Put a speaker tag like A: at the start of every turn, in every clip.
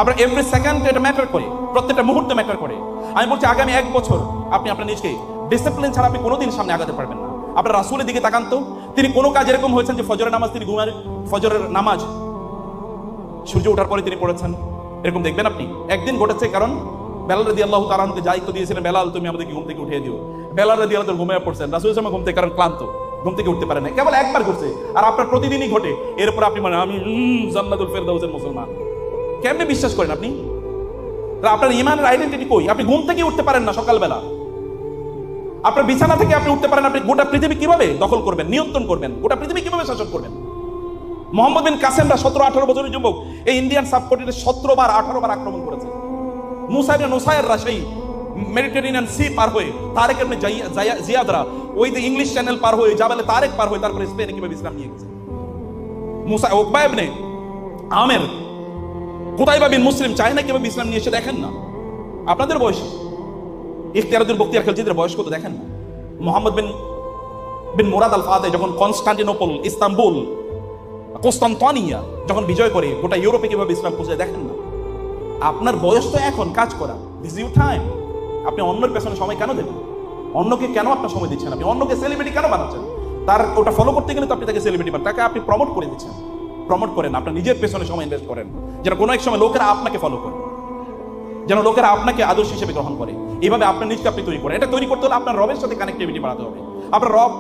A: আপনার every second এটা matter করে, প্রত্যেকটা মুহূর্তে ম্যাটার করে। আমি বলছি আগামী 1 বছর আপনি আপনার নিজকে ডিসিপ্লিন ছাড়া আপনি কোনোদিন সামনে আগাতে পারবেন না। আপনার রাসূলের দিকে তাকান তো, তিনি কোনো কাজ এরকম হয়েছেন যে ফজরের নামাজ তিনি ফজরের নামাজ সূর্য ওঠার পরে তিনি পড়েছেন, এরকম দেখবেন আপনি? একদিন ঘটেছে, কারণ বেলাল রাদিয়াল্লাহু তাআলা আনহুকে দায়িত্ব দিয়েছিলেন, বেলাল তুমি আমাদেরকে ঘুম থেকে উঠিয়ে দিও। বেলাল রাদিয়াল্লাহু তাআলা ঘুমিয়ে পড়ছেন, রাসূল সাল্লাল্লাহু আলাইহি ওয়াসাল্লাম ঘুম থেকে কারণ ক্লান্ত, ঘুম থেকে উঠতে পারে না, কেবল একবার ঘটছে। আর আপনার প্রতিদিনই ঘটে, এরপর আপনি মানে আমি জান্নাতুল ফেরদাউসের মুসলমান। কেমনে বিশ্বাস করেন আপনি? আপনার ঈমানের আইডেন্টিটি কই? আপনি ঘুম থেকে উঠতে পারেন না সকালবেলা, আপনার বিছানা থেকে আপনি উঠতে পারেন, আপনি গোটা পৃথিবী কিভাবে দখল করবেন, নিয়ন্ত্রণ করবেন, গোটা পৃথিবী কিভাবে শাসন করবেন? মোহাম্মদ বিন কাসেমরা 17-18 বছরের যুবক এই ইন্ডিয়ান সাবকন্টিনেন্টে 17 বার 18 বার আক্রমণ করেছে। মুসা ইবনে নুসাইররা সেই মেডিটেরিয়ান সি পার হয়ে, তারেক ইবনে জিয়াদরা ওই যে ইংলিশ চ্যানেল পার হয়ে, জাবালে তারেক পার হয়ে তারপরে স্পেনে কিভাবে ইসলাম নিয়ে গেছে। মুসা উকবা ইবনে আমের, কুতাইবা বিন মুসলিম চায়না কিভাবে ইসলাম নিয়ে এসে, দেখেন না? আপনাদের বয়স ইখতিয়ারুদ্দিন বখতিয়ার খিলজিদের বয়স কত দেখেন না? মোহাম্মদ বিন মুরাদ আল ফাতেহ যখন কনস্টান্টিনোপল, ইস্তাম্বুল, কোস্তান্তনিয়া যখন বিজয় করে গোটা ইউরোপে কিভাবে ইসলাম পৌঁছে, দেখেন না? আপনার বয়স তো এখন কাজ করা, দিস ইউ টাইম। আপনি অন্যের পেছনে সময় কেন দেবেন? অন্যকে কেন আপনার সময় দিচ্ছেন? আপনি অন্যকে সেলিব্রিটি কেন বানাচ্ছেন? তার ওটা ফলো করতে গেলে তো আপনি তাকে সেলিব্রিটি বানান, তাকে আপনি প্রমোট করে দিচ্ছেন। প্রমোট করেন, আপনার নিজের পেছনে সময় ইনভেস্ট করেন, যেন কোনো এক সময় লোকেরা আপনাকে ফলো করে, যেন লোকেরা আপনাকে আদর্শ হিসেবে গ্রহণ করে। এইভাবে আপনার নিজকে আপনি তৈরি করেন। এটা তৈরি করতে হলে আপনার রবের সাথে কানেক্টিভিটি বাড়াতে হবে। আপনার রব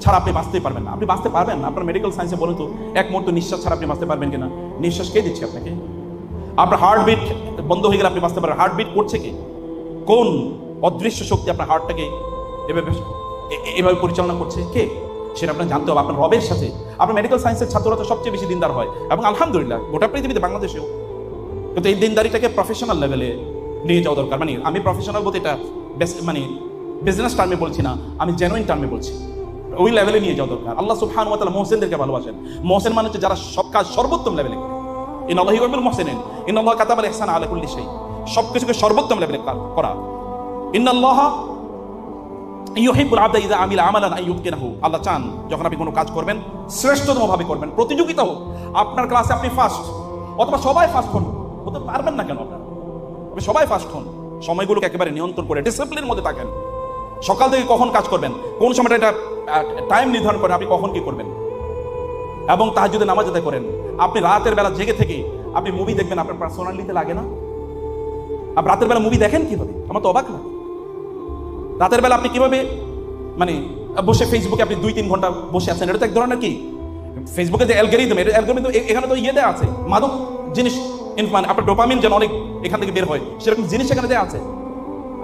A: ছাড়া আপনি বাঁচতেই পারবেন না। আপনি বাঁচতে পারবেন না। আপনার মেডিকেল সায়েন্সে বলুন তো, এক মুহূর্ত নিঃশ্বাস ছাড়া আপনি বাঁচতে পারবেন কিনা? নিঃশ্বাস কে দিচ্ছে আপনাকে? আপনার হার্টবিট বন্ধ হয়ে গেলে আপনি বাঁচতে পারবেন। হার্টবিট করছে কে? কোন অদৃশ্য শক্তি আপনার হার্টটাকে এভাবে পরিচালনা করছে? কে? সেটা আপনার জানতে হবে। আপনার রবের সাথে। আপনার মেডিকেল সায়েন্সের ছাত্ররা তো সবচেয়ে বেশি দিনদার হয়, এবং আলহামদুলিল্লাহ গোটা পৃথিবীতে, বাংলাদেশেও। কিন্তু এই দিনদারিটাকে প্রফেশনাল লেভেলে নিয়ে যাওয়া দরকার। মানে আমি প্রফেশনাল বলতে এটা মানে বিজনেস টার্মে বলছি না, আমি জেনুইন টার্মে বলছি। ওই লেভেলে নিয়ে যাওয়া দরকার। আল্লাহ সুবহানাহু ওয়া তাআলা মুহসিনদেরকে ভালোবাসেন। মুহসিন মানে হচ্ছে যারা সব কাজ সর্বোত্তম লেভেলে করে। ইন্নাল্লাহা ইউহিব্বুল মুহসিনিন, ইন্নাল্লাহা কাতাবাল ইহসানা আলা কুল্লি শাই। সবকিছুকে সর্বোত্তম লেভেলে করা। ইন্নাল্লাহা ইউহিব্বুল আবদা ইযা আমিলা আমালান আন ইউতকিনাহু। আল্লাহ চান যখন আপনি কোনো কাজ করবেন শ্রেষ্ঠতম ভাবে করবেন। প্রতিযোগিতা হোক, আপনার ক্লাসে আপনি ফার্স্ট, অথবা সবাই ফার্স্ট হন, হতে পারবেন না কেন? আপনি সবাই ফার্স্ট হন। সময়গুলোকে একেবারে নিয়ন্ত্রণ করে ডিসিপ্লিনের মধ্যে থাকেন। সকাল থেকে কখন কাজ করবেন, কোন সময়টা, এটা টাইম নির্ধারণ করেন আপনি কখন কি করবেন। এবং তাহাজ্জুদে নামাজ আদায় করেন। আপনি রাতের বেলা জেগে থেকে আপনি মুভি দেখবেন, আপনার পার্সোনালিটিতে লাগে না? আপনি রাতের বেলা মুভি দেখেন কিভাবে? আমার তো অবাক লাগে। রাতের বেলা আপনি কিভাবে মানে বসে ফেসবুকে আপনি 2-3 ঘন্টা বসে আছেন। এটা তো এক ধরনের কি ফেসবুকে যে অ্যালগরিদম, এখানে তো ইয়ে দেওয়া আছে, মাদক জিনিস, মানে আপনার ডোপামিন যেন অনেক এখান থেকে বের হয়, সেরকম জিনিস এখানে দেওয়া আছে।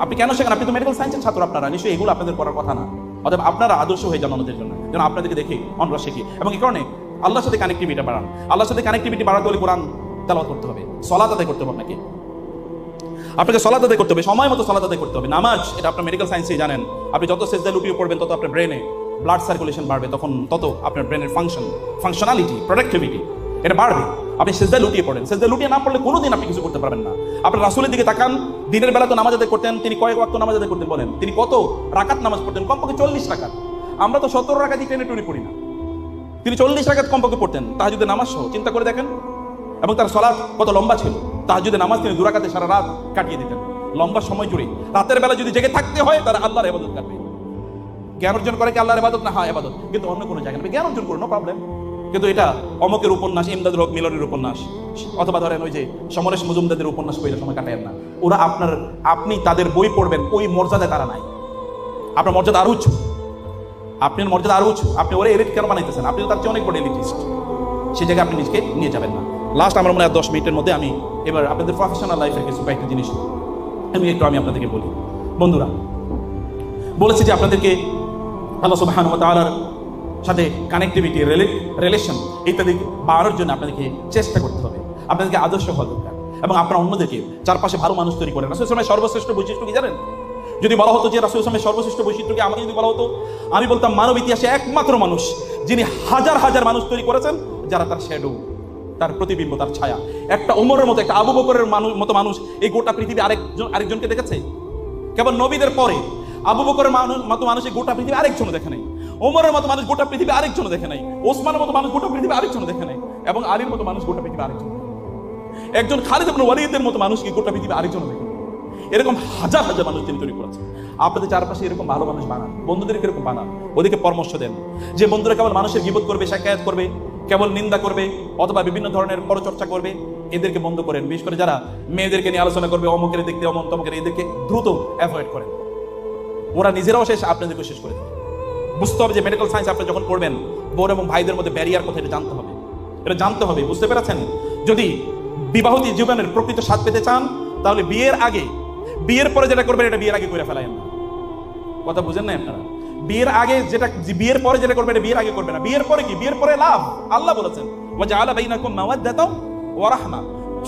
A: আপনি কেন সেখানে? আপনি তো মেডিকেল সায়েন্সের ছাত্র, আপনারা নিশ্চয়ই এগুলো আপনাদের করার কথা না। অতএব আপনারা আদর্শ হয়ে যান অন্যদের জন্য, যেন আপনাদেরকে দেখে অন্যরা শিখি। এবং এই কারণে আল্লাহর সাথে কানেক্টিভিটি বাড়ান। আল্লাহর সাথে কানেক্টিভিটি বাড়াতে হলে কোরআন তেলাওয়াত করতে হবে, সালাত আদায় করতে হবে। আপনাকে সালাত আদায় করতে হবে, সময় মতো সালাত আদায় করতে হবে। নামাজ, এটা আপনার মেডিকেল সায়েন্সে জানেন, আপনি যত সেজদায় লুটিয়ে পড়বেন তত আপনার ব্রেনে ব্লাড সার্কুলেশন বাড়বে, তত আপনার ব্রেনের ফাংশনালিটি, প্রোডাক্টিভিটি এটা বাড়বে। আপনি সেজদায় লুটিয়ে পড়েন, সেজদায় লুটিয়ে না পড়লে কোনোদিন আপনি কিছু করতে পারবেন না। আপনার রাসূলের দিকে তাকান, দিনের বেলা তো নামাজ আদায় করতেন। তিনি কয়েক ওয়াক্ত নামাজ আদায় করতেন বলেন? তিনি কত রাকাত নামাজ পড়তেন? কমপক্ষে 40 রাকাত। আমরা তো 17 রাকাতই টেনে টুনি পড়ি না। তিনি 40 রাকাত কমপক্ষে পড়তেন, তাহাজ্জুদের নামাজ সহ। চিন্তা করে দেখেন। এবং তার সালাত কত লম্বা ছিল। তাহাজ্জুদের নামাজ তিনি 2 রাকাতে সারা রাত কাটিয়ে দিতেন, লম্বা সময় জুড়ে। রাতের বেলা যদি জেগে থাকতে হয় তারা আল্লাহর ইবাদত করবে। জ্ঞান অর্জন করে কি আল্লাহর ইবাদত না? হয় ইবাদত, কিন্তু অন্য কোনো জায়গায় জ্ঞান অর্জন করুন, নো প্রবলেম। কিন্তু এটা অমকের উপন্যাস, ইমদাদুল হক মিলনের উপন্যাস, অথবা ধরেন ওই যে সমরেশ মজুমদারের উপন্যাস পড়ে সময় কাটায়েন না। ওরা আপনি তাদের বই পড়বেন, ওই মর্যাদায় তারা নাই। আপনার মর্যাদা আরো উঁচু, আপনার মর্যাদা আরো উঁচু। আপনি ওরা এলিট কেন বানাইতেছেন? আপনি তার চেয়ে অনেক বড় এলিটিস্ট। সেই জায়গায় আপনি নিজেকে নিয়ে যাবেন না। লাস্ট আমার মনে হয় 10 মিনিটের মধ্যে আমি এবার আপনাদের প্রফেশনাল লাইফের কিছু কয়েকটা জিনিস আমি আপনাদেরকে বলি। বন্ধুরা, বলেছি যে আপনাদেরকে আল্লাহ সুবহানাহু ওয়া তাআলার সাথে কানেক্টিভিটি, রিলেশন ইত্যাদি বাড়ানোর জন্য আপনাদেরকে চেষ্টা করতে হবে। আপনাদেরকে আদর্শ হওয়া দরকার, এবং আপনারা অন্যদেরকে চারপাশে ভালো মানুষ তৈরি করেন। রাসূল সাল্লাল্লাহু আলাইহি ওয়াসাল্লামের সর্বশ্রেষ্ঠ বৈশিষ্ট্য কি জানেন? যদি বলা হতো যে রাসূল সাল্লাল্লাহু আলাইহি ওয়াসাল্লামের সর্বশ্রেষ্ঠ বৈশিষ্ট্য কি, আমাকে যদি বলা হতো, আমি বলতাম মানব ইতিহাসে একমাত্র মানুষ যিনি হাজার হাজার মানুষ তৈরি করেছেন যারা তার শ্যাডো, তার প্রতিবিম্ব, তার ছায়া। একটা ওমরের মতো, একটা আবু বকরের মতো মানুষ এই গোটা পৃথিবী আরেকজনকে দেখেছে? কেবল নবীদের পরে আবু বকরের মতো মানুষ এই গোটা পৃথিবী আরেকজনও দেখে নাই। ওমরের মতো মানুষ গোটা পৃথিবী আরেকজনও দেখে নাই। ওসমানের মতো মানুষ গোটা পৃথিবী আরেকজনও দেখে নাই। এবং আলীর মতো মানুষ গোটা পৃথিবী আরেকজন। একজন খালিদ ইবনে ওয়ালিদের মতো মানুষকে গোটা পৃথিবী আরেকজন দেখেন। এরকম হাজার হাজার মানুষ তিনি তৈরি করেছেন। আপনাদের চারপাশে এরকম ভালো মানুষ বানান, বন্ধুদেরকে এরকম বানান, ওদেরকে পরামর্শ দেন। যে বন্ধুরা কেবল মানুষের গীবত করবে, শিকায়াত করবে, কেবল নিন্দা করবে, অথবা বিভিন্ন ধরনের পরচর্চা করবে, এদেরকে বন্ধ করেন। বিশেষ করে যারা মেয়েদেরকে নিয়ে আলোচনা করবে, অমুকের দেখতে অমন তমুকের, এদেরকে দ্রুত অ্যাভয়েড করেন। ওরা নিজেরাও শেষ, আপনাদেরকে শেষ করে দেবে। বুঝতে হবে যে মেডিকেল সায়েন্স আপনি যখন পড়বেন, বোন এবং ভাইদের মধ্যে ব্যারিয়ার কথা এটা জানতে হবে, এটা জানতে হবে। বুঝতে পেরেছেন? যদি বিবাহিত জীবনের প্রকৃত স্বাদ পেতে চান, তাহলে বিয়ের আগে, বিয়ের পরে যেটা করবেন এটা বিয়ের আগে করে ফেলায়েন না। কথা বুঝেন না আপনারা? বিয়ের আগে যেটা, বিয়ের পরে যেটা করবেন এটা বিয়ের আগে করবেন না। বিয়ের পরে কি? বিয়ের পরে লাভ। আল্লাহ বলেছেন ওয়াজআলা বাইনাকুম মাওয়াদ্দাতাও ওয়া রাহমা।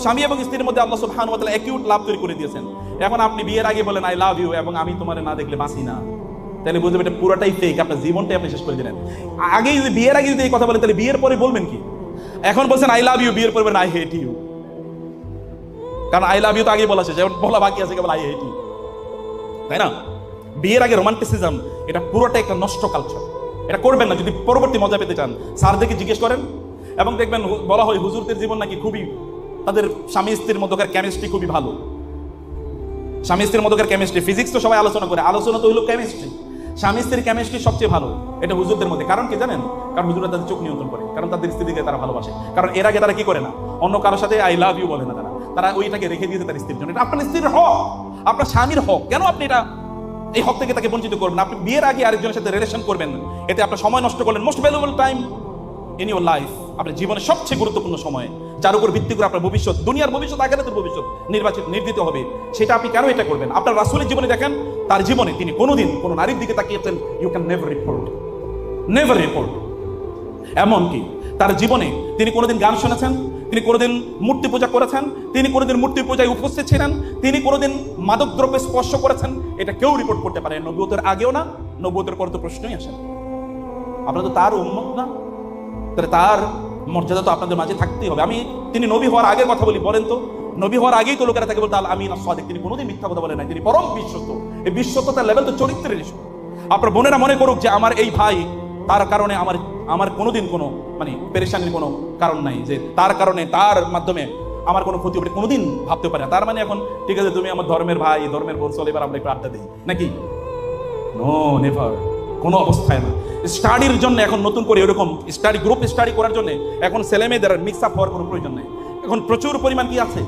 A: স্বামী এবং স্ত্রীর মধ্যে আল্লাহ সুবহানাহু ওয়া তাআলা অ্যাকিউট লাভ তৈরি করে দিয়েছেন। এখন আপনি বিয়ের আগে বলেন আই লাভ ইউ এবং আমি তোমারে না দেখলে বাঁচি না, তাহলে বুঝবেন এটা পুরোটাই ফেক, আপনার জীবনটাই আপনি শেষ করে দিলেন। আগে যদি বিয়ের আগে যদি এই কথা বলেন, তাহলে বিয়ের পরে বলবেন কি? এখন বলছেন আই লাভ ইউ, বিয়ের পরে বলেন আই হেট ইউ। কারণ আই লাভ ইউ তো আগেই বলা শেষ, এখন বলা বাকি আছে কেবল আই হেট ইউ, তাই না? বিয়ের আগে রোমান্টিসিজম এটা পুরোটা একটা নষ্ট কালচার, এটা করবেন না। যদি পরবর্তী মজা পেতে চান, স্যারদেরকে জিজ্ঞেস করেন, এবং দেখবেন বলা হয় হুজুরদের জীবন নাকি খুবই, তাদের স্বামী স্ত্রীর মধ্যকার কেমিস্ট্রি খুবই ভালো। স্বামী স্ত্রীর মধ্যকার কেমিস্ট্রি, ফিজিক্স তো সবাই আলোচনা করে, আলোচনা তো হলো কেমিস্ট্রি। স্বামী স্ত্রীর কেমিস্ট্রি সবচেয়ে ভালো এটা হুজুরদের মধ্যে। কারণ কি জানেন? কারণ হুজুররা তাদের চোখ নিয়ন্ত্রণ করে, কারণ তাদের স্ত্রীকে তারা ভালোবাসে। কারণ এর আগে তারা কি করে না, অন্য কারোর সাথে আই লাভ ইউ বলে না, তারা ওইটাকে রেখে দিয়েছে তার স্ত্রীর জন্য। এটা আপনার স্ত্রীর হক, আপনার স্বামীর হক। কেন আপনি এটা এই হক থেকে তাকে বঞ্চিত করবেন? আপনি বিয়ের আগে আরেকজনের সাথে রিলেশন করবেন, এতে আপনার সময় নষ্ট করলেন। Most valuable time in your life, আপনার জীবনের সবচেয়ে গুরুত্বপূর্ণ সময়, যার উপর ভিত্তি করে আপনার ভবিষ্যৎ, দুনিয়ার ভবিষ্যৎ, আখিরাতের ভবিষ্যৎ নির্দিত হবে, সেটা আপনি কেন এটা করবেন? আপনার রাসূলের জীবনে দেখেন, তার জীবনে তিনি কোনোদিন কোনো নারীর দিকে তাকিয়েছেন? You can never report, never report. এমনকি তার জীবনে তিনি কোনোদিন গান শুনেছেন? তিনি কোনোদিন মূর্তি পূজা করেছেন? তিনি কোনোদিন মূর্তি পূজায় উপস্থিত ছিলেন? তিনি কোনোদিন মাদক দ্রব্যে স্পর্শ করেছেন? এটা কেউ রিপোর্ট করতে পারে। নবুয়তের আগেও না, নবুয়তের পরে তো প্রশ্নই আসে না। আপনারা তো তার উম্মত না, তাহলে তার মর্যাদা তো আপনাদের মাঝে থাকতেই হবে। আমি তিনি নবী হওয়ার আগের কথা বলি, বলেন তো, নবী হওয়ার আগেই তো লোকেরা তাকে বলতো আল আমিন আস-সাদিক, তিনি কোনোদিন মিথ্যা কথা বলেন নাই, তিনি পরম বিশ্বস্ত। এই বিশ্বস্ততার লেভেল তো চরিত্রের ইস্যু। আপনার বোনেরা মনে করুক যে আমার এই ভাই, তার কারণে আমার কোনোদিন কোনো মানে পেরেশানির কোনো কারণ নাই, যে তার কারণে তার মাধ্যমে আমার কোনো ক্ষতি হবে, কোনোদিন ভাবতে পারে না। তার মানে এখন ঠিক আছে, তুমি আমার ধর্মের ভাই, ধর্মের বোন, চলে এবার আমরা একটু আড্ডা দিই নাকি? নো, নেভার, কোনো অবস্থায় না। স্টাডির জন্য এখন নতুন করে এরকম স্টাডি গ্রুপ স্টাডি করার জন্য এখন ছেলে মেয়েদের মিক্স আপ হওয়ার কোনো প্রয়োজন নেই। এখন প্রচুর পরিমাণ কি আছে,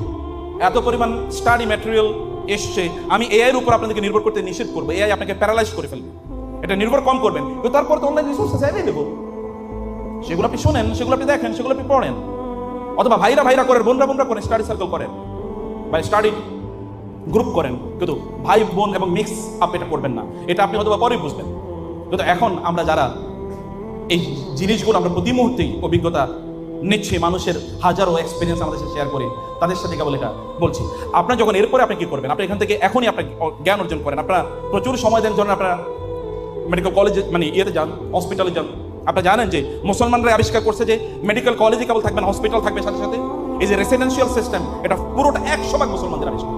A: এত পরিমাণ স্টাডি ম্যাটেরিয়াল এসছে। আমি এআই এর উপর আপনাদেরকে নির্ভর করতে নিষেধ করবো। এআই আপনাকে প্যারালাইজ করে ফেলবে, এটা নির্ভর কম করবেন। কিন্তু তারপর তো অনলাইন রিসোর্সেস অ্যাভেলেবল, সেগুলো আপনি শোনেন, সেগুলো আপনি দেখেন, সেগুলো আপনি পড়েন। অথবা ভাইরা করেন, বোনরা করেন, স্টাডি সার্কেল করেন বা স্টাডি গ্রুপ করেন। কিন্তু ভাই বোন এবং মিক্স আপ এটা করবেন না, এটা আপনি হয়তো পরেই বুঝবেন। কিন্তু এখন আমরা যারা এই জিনিসগুলো আমরা প্রতি মুহূর্তেই অভিজ্ঞতা নিচ্ছি, মানুষের হাজারো এক্সপিরিয়েন্স আমাদের সাথে শেয়ার করি, তাদের সাথে কেবল এটা বলছি। আপনার যখন এরপরে আপনি কি করবেন, আপনি এখান থেকে এখনই আপনার জ্ঞান অর্জন করেন। আপনারা প্রচুর সময় দেন, যখন আপনারা মেডিকেল কলেজে মানে ইয়েতে যান, হসপিটালে যান। আপনারা জানেন যে মুসলমানরা আবিষ্কার করছে যে মেডিকেল কলেজে কেবল থাকবেন, হসপিটাল থাকবে সাথে সাথে। এই যে রেসিডেন্সিয়াল সিস্টেম, এটা পুরোটা 100% মুসলমানদের আবিষ্কার,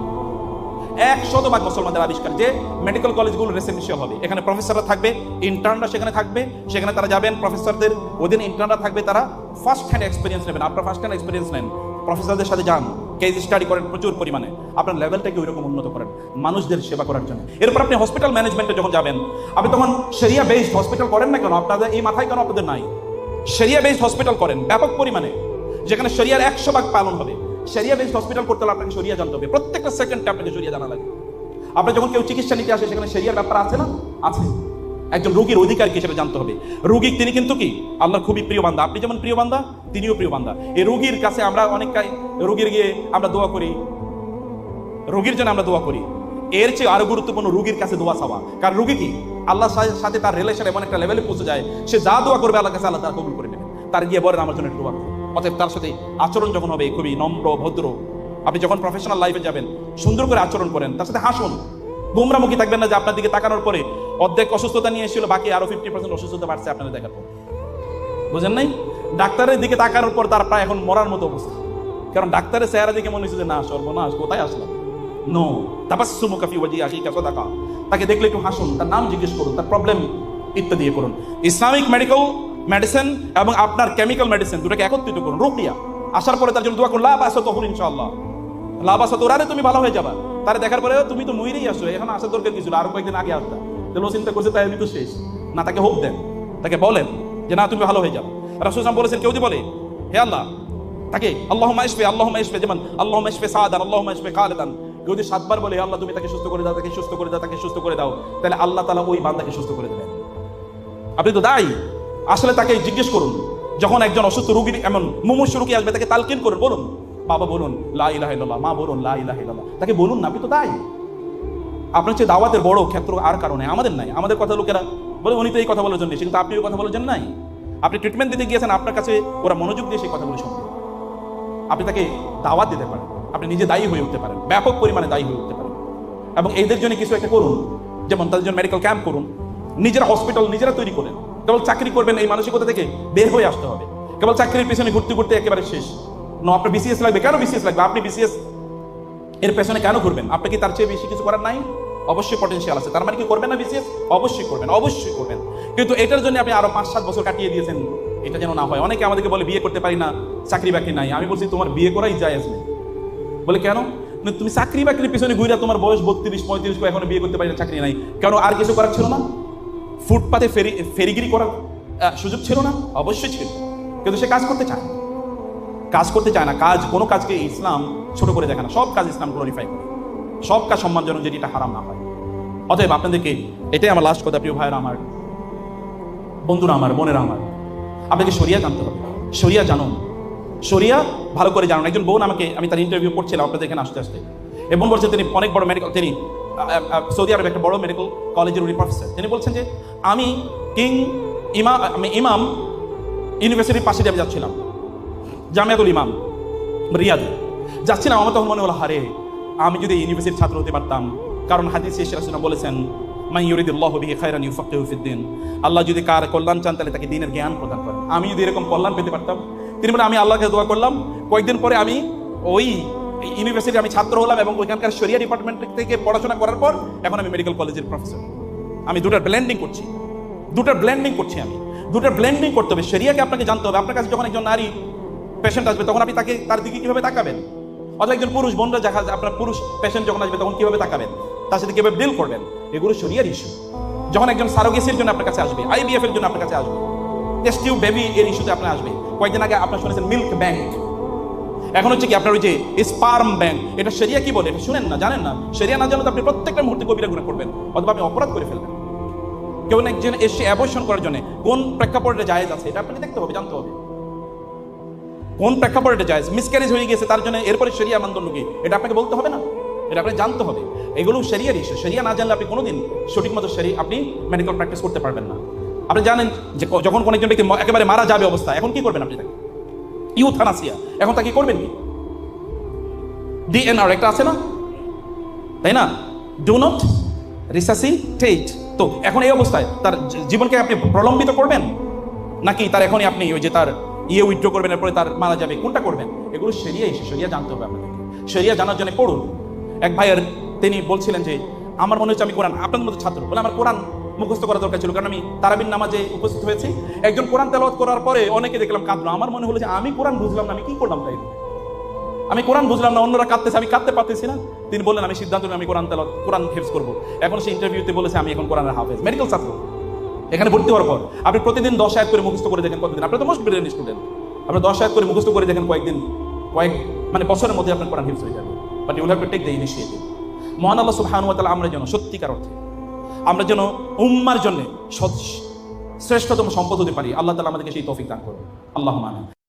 A: 100% মুসলমানদের আবিষ্কার, যে মেডিকেল কলেজগুলো রেসিডেন্সিয়াল হবে। এখানে প্রফেসররা থাকবে, ইন্টার্নরা সেখানে থাকবে, সেখানে তারা যাবেন, প্রফেসরদের অধীনে ইন্টার্নরা থাকবে, তারা ফার্স্ট হ্যান্ড এক্সপিরিয়েন্স নেবেন। আপনারা ফার্স্ট হ্যান্ড এক্সপিরিয়েন্স নেন, প্রফেসরদের সাথে যান, কেস স্টাডি করেন প্রচুর পরিমাণে, আপনার লেভেলটাকে ওইরকম উন্নত করেন মানুষদের সেবা করার জন্য। এরপর আপনি হসপিটাল ম্যানেজমেন্টে যখন যাবেন, আপনি তখন শরিয়া বেসড হসপিটাল করেন না কেন? আপনাদের এই মাথায় কেন আপনাদের নাই? শরিয়া বেসড হসপিটাল করেন ব্যাপক পরিমাণে, যেখানে শরিয়ার 100% পালন হবে। শরিয়া বেসড হসপিটাল করতে হলে আপনাকে শরিয়া জানতে হবে, প্রত্যেকটা সেকেন্ডে আপনাকে শরিয়া জানা লাগে। আপনি যখন কেউ চিকিৎসা নিতে আসে, সেখানে শরিয়ার ব্যাপার আছে না? আছে। একজন রোগীর অধিকার কি সেটা জানতে হবে। রোগী তিনি কিন্তু কি আল্লাহর খুবই প্রিয় বান্দা, আপনি যেমন প্রিয় বান্দা, তিনিও প্রিয় বান্দা। এই রোগীর কাছে আমরা অনেকটাই রোগীর গিয়ে আমরা দোয়া করি, রোগীর জন্য আমরা দোয়া করি। এর চেয়ে আরো গুরুত্বপূর্ণ রোগীর কাছে দোয়া চাওয়া। কারণ রোগী কি আল্লাহর সাথে তার রিলেশন এমন একটা লেভেলে পৌঁছে যায়, সে যা দোয়া করবে আল্লাহর কাছে আল্লাহ তার কবুল করে নেবে। তার গিয়ে বলেন আমার জন্য একটু দোয়া করুন। অতএব তার সাথে আচরণ যখন হবে খুবই নম্র ভদ্র। আপনি যখন প্রফেশনাল লাইফে যাবেন, সুন্দর করে আচরণ করেন, তার সাথে হাসুন। গোমরামুখী থাকবেন না যে আপনার দিকে তাকানোর পরে অর্ধেক অসুস্থতা নিয়ে এসেছিল, বাকি আরো 50% অসুস্থতা বাড়ছে আপনাদের দেখার পর। বুঝেন নাই? ডাক্তারের দিকে তাকানোর পর তার প্রায় এখন মরার মতো অবস্থা। কারণ ডাক্তারের চেহারা দিকে মনে হচ্ছে যে না, সর্বনাশ, কোথায় আসলাম। নো, তাবাসসুমুকা ফি ওয়াজহি আখিকা সাদাকা। তাকে দেখলে একটু হাসুন, তার নাম জিজ্ঞেস করুন, তার প্রবলেম ইত্যাদি করুন। ইসলামিক মেডিকেল মেডিসিন এবং আপনার কেমিক্যাল মেডিসিন দুটাকে একত্রিত করুন। রুকিয়া, আসার পরে তার জন্য দোয়া করুন, লা বাসা তহুর ইনশাআল্লাহ, লা বাসা তোরারে তুমি ভালো হয়ে যাবা। তারে দেখার পরে তুমি তো মইরেই আসো, এখন আসার দরকার কিছু আরো কয়েকদিন আগে আসতা। তাহলে ও চিন্তা করছে তাই আমি তো শেষ না, তাকে হোপ দেন, তাকে বলেন যে না তুমি ভালো হয়ে যাবে। রাসূল সাল্লাল্লাহু বলেছেন কেউ যদি বলে হে আল্লাহ তাকে আল্লাহুম্মা ইশফি যেমন আল্লাহুম্মা ইশফি সাআদান আল্লাহুম্মা ইশফি খালিদান, কেউ যদি 7 বার বলে হে আল্লাহ তুমি তাকে সুস্থ করে দাও, তাকে সুস্থ করে দাও, তাকে সুস্থ করে দাও, তাহলে আল্লাহ তাআলা ওই বান্দাকে সুস্থ করে দেবেন। আপনি তো দায়ী। আসলে তাকে জিজ্ঞেস করুন, যখন একজন অসুস্থ রোগী এমন মুমূর্ষু রোগী আসবে তাকে তালকিন করুন, বলুন বাবা বলুন লা ইলাহা ইল্লাল্লাহ, মা বলুন লা ইলাহা ইল্লাল্লাহ, তাকে বলুন না, আপনি তো দায়ী। আপনার চেয়ে দাওয়াতের বড় ক্ষেত্র আর কারণে আমাদের নাই। আমাদের কথা লোকেরা বলে উনি তো এই কথা বলার জন্য, কিন্তু আপনি ওই কথা বলার জন্য নাই। আপনি ট্রিটমেন্ট দিতে গিয়েছেন, আপনার কাছে ওরা মনোযোগ দিয়ে সেই কথাগুলো শুনবে। আপনি তাকে দাওয়াত দিতে পারেন, আপনি নিজে দায়ী হয়ে উঠতে পারেন, ব্যাপক পরিমাণে দায়ী হয়ে উঠতে পারেন। এবং এদের জন্য কিছু একটা করুন, যেমন তাদের জন্য মেডিকেল ক্যাম্প করুন, নিজেরা হসপিটাল নিজেরা তৈরি করেন। কেবল চাকরি করবেন এই মানসিকতা থেকে বের হয়ে আসতে হবে। কেবল চাকরির পেছনে ঘুরতে ঘুরতে একেবারে শেষ না। আপনার বিসিএস লাগবে, কেন বিসিএস লাগবে? আপনি বিসিএস এর পেছনে কেন ঘুরবেন? আপনি কি তার চেয়ে বেশি কিছু করার নাই? অবশ্যই পটেনশিয়াল আছে, তার মানে কি করবেন না বিসিএস? অবশ্যই করবেন, অবশ্যই করবেন। কিন্তু এটার জন্য আপনি আরো 5-7 বছর কাটিয়ে দিয়েছেন, এটা যেন না হয়। অনেকে আমাদেরকে বলে বিয়ে করতে পারি না, চাকরি বাকরি নাই। আমি বলছি তোমার বিয়ে করাই জায়েজ নেই। বলে কেন? তুমি চাকরি বাকরির পিছনে ঘুরে তোমার বয়স 32-35, এখনো বিয়ে করতে পারি না, চাকরি নাই কেন? আর কিছু করার ছিল না? ফুটপাতে ফেরিগিরি করার সুযোগ ছিল না? অবশ্যই ছিল, কিন্তু সে কাজ করতে চায় না, কাজ করতে চায় না। কোনো কাজকে ইসলাম ছোট করে দেখে না, সব কাজ ইসলাম গ্লোরিফাই করে, সব কাজ সম্মানজনক, যেটি এটা হারাম না হয়। অতএব আপনাদেরকে এটাই আমার লাস্ট কথা, প্রিয় ভাইরা আমার, বন্ধুরা আমার, বোনেরা আমার, আপনাকে শরিয়া জানতে হবে। শরিয়া জানুন, শরিয়া ভালো করে জানুন। একজন বোন আমি তার ইন্টারভিউ করছিলাম আপনাদের এখানে আসতে আসতে, এবং বলছে তিনি অনেক বড় মেডিকেল, তিনি সৌদি আরবে একটা বড় মেডিকেল কলেজের উনি প্রফেসর। তিনি বলছেন যে আমি ইমাম ইউনিভার্সিটির পাশে দিয়ে যাচ্ছিলাম, জামিয়াতুল ইমাম রিয়াদে যাচ্ছিলাম। আমার তখন মনে হলো হারে আমি যদি ইউনিভার্সিটির ছাত্র হতে পারতাম, কারণ হাদিসে রাসূলুল্লাহ বলেছেন মান ইউরিদুল্লাহু বিহি খায়রান ইউফাক্কিহু ফিদ্দিন, আল্লাহ যদি কার কল্যাণ চান তাহলে তাকে দ্বীনের জ্ঞান প্রদান করেন। আমি যদি এরকম কল্যাণ পেতে পারতাম, তিনি বলে আমি আল্লাহকে দোয়া করলাম, কয়েকদিন পরে আমি ওই ইউনিভার্সিটি আমি ছাত্র হলাম এবং ওইখানকার শরিয়া ডিপার্টমেন্ট থেকে পড়াশোনা করার পর এখন আমি মেডিকেল কলেজের প্রফেসর। আমি দুটার ব্লেন্ডিং করছি, আমি দুটার ব্লেন্ডিং করতে হবে। শরিয়াকে আপনাকে জানতে হবে। আপনার কাছে যখন একজন নারী পেশেন্ট আসবে তখন আপনি তার দিকে কিভাবে তাকাবেন? অথবা একজন পুরুষ বোনরা আপনার পুরুষ পেশেন্ট যখন আসবে তখন কিভাবে তাকাবেন, তার সাথে কিভাবে ডিল করবেন, এগুলো শরিয়ার ইস্যু। যখন একজন সারোগেসির জন্য আপনার কাছে আসবে, IVF এর জন্য আপনার কাছে আসবে, টেস্ট টিউব বেবি এর ইস্যুতে আপনার আসবে। কয়েকদিন আগে আপনার শুনেছেন মিল্ক ব্যাংক, এখন হচ্ছে কি আপনার ওই যে স্পার্ম ব্যাংক। এটা শরিয়া কি বলে এটা শুনেন না, জানেন না। শরিয়া না জানলে আপনি প্রত্যেকটা মুহূর্তে কবিরা গুনাহ করবেন, অথবা আপনি অপরাধ করে ফেলবেন। কেউ একজন এসে অ্যাবর্শন করার জন্য কোন প্রেক্ষাপটে জায়েজ আছে এটা আপনাকে দেখতে হবে, জানতে হবে কোন প্রেক্ষাপটে জায়েজ। মিসক্যারেজ হয়ে গেছে তার জন্য এরপরে শরিয়া মানদণ্ড কি এটা আপনাকে বলতে হবে না, এটা আপনি জানতে হবে। এগুলো শরিয়ার ইস্যু। শরিয়া না জানলে আপনি কোনোদিন সঠিক মতো আপনি মেডিকেল প্র্যাকটিস করতে পারবেন না। আপনি জানেন যে যখন কোন একজন ব্যক্তি একেবারে মারা যাবে অবস্থা, এখন কি করবেন আপনি? তাকে ইউথানাসিয়া, এখন তাকে করবেন কি? DNR একটা আছে না, তাই না? Do not resuscitate. তো এখন এই অবস্থায় তার জীবনকে আপনি প্রলম্বিত করবেন, নাকি তার এখনই আপনি ওই যে তার উইথড্র করবেন, এরপরে তার মারা যাবে, কোনটা করবেন? এগুলো শরিয়া ইস্যু, শরিয়া জানতে হবে আপনাকে। শরিয়া জানার জন্য পড়ুন। এক ভাইয়ের তিনি বলছিলেন যে আমার মনে হচ্ছে আমি কোরআন, আপনাদের মতো ছাত্র বলে আমার কোরআন মুখস্থ করা দরকার ছিল, কারণ আমি তারাবির নামাজে উপস্থিত হয়েছি। একজন কোরআন তেলাওয়াত করার পরে অনেকে দেখলাম কাঁদলো। আমার মনে হলো যে আমি কোরআন বুঝলাম না, আমি কি করলাম তাই? আমি কোরআন বুঝলাম না, অন্যরা কাঁদতেছে, আমি কাঁদতে পারতেছি না। তিনি বললেন আমি সিদ্ধান্ত নিলাম আমি কোরআন হিফজ করবো। এখন সে ইন্টারভিউতে বলেছে আমি এখন কোরআনের হাফেজ, মেডিকেল ছাত্র। এখানে ভর্তি হওয়ার পর আপনি প্রতিদিন 10 আয়াত করে মুখস্থ করে দেখেন কতদিন। আপনি তো মোস্ট ব্রিলিয়েন্ট স্টুডেন্ট, আপনি 10 আয়াত করে মুখস্থ করে দেখেন কয়েক বছরের মধ্যে আপনার কোরআন হিফজ হয়ে যাবে। But you will have to take the initiative. মহান আল্লাহ সুবহানাহু ওয়া তাআলা আমরা যেন সত্যিকার অর্থে আমরা যেন উম্মার জন্য শ্রেষ্ঠতম সম্পদ হতে পারি। আল্লাহ তাআলা আমাদেরকে সেই তৌফিক দান করুন। আল্লাহুম্মা আমিন।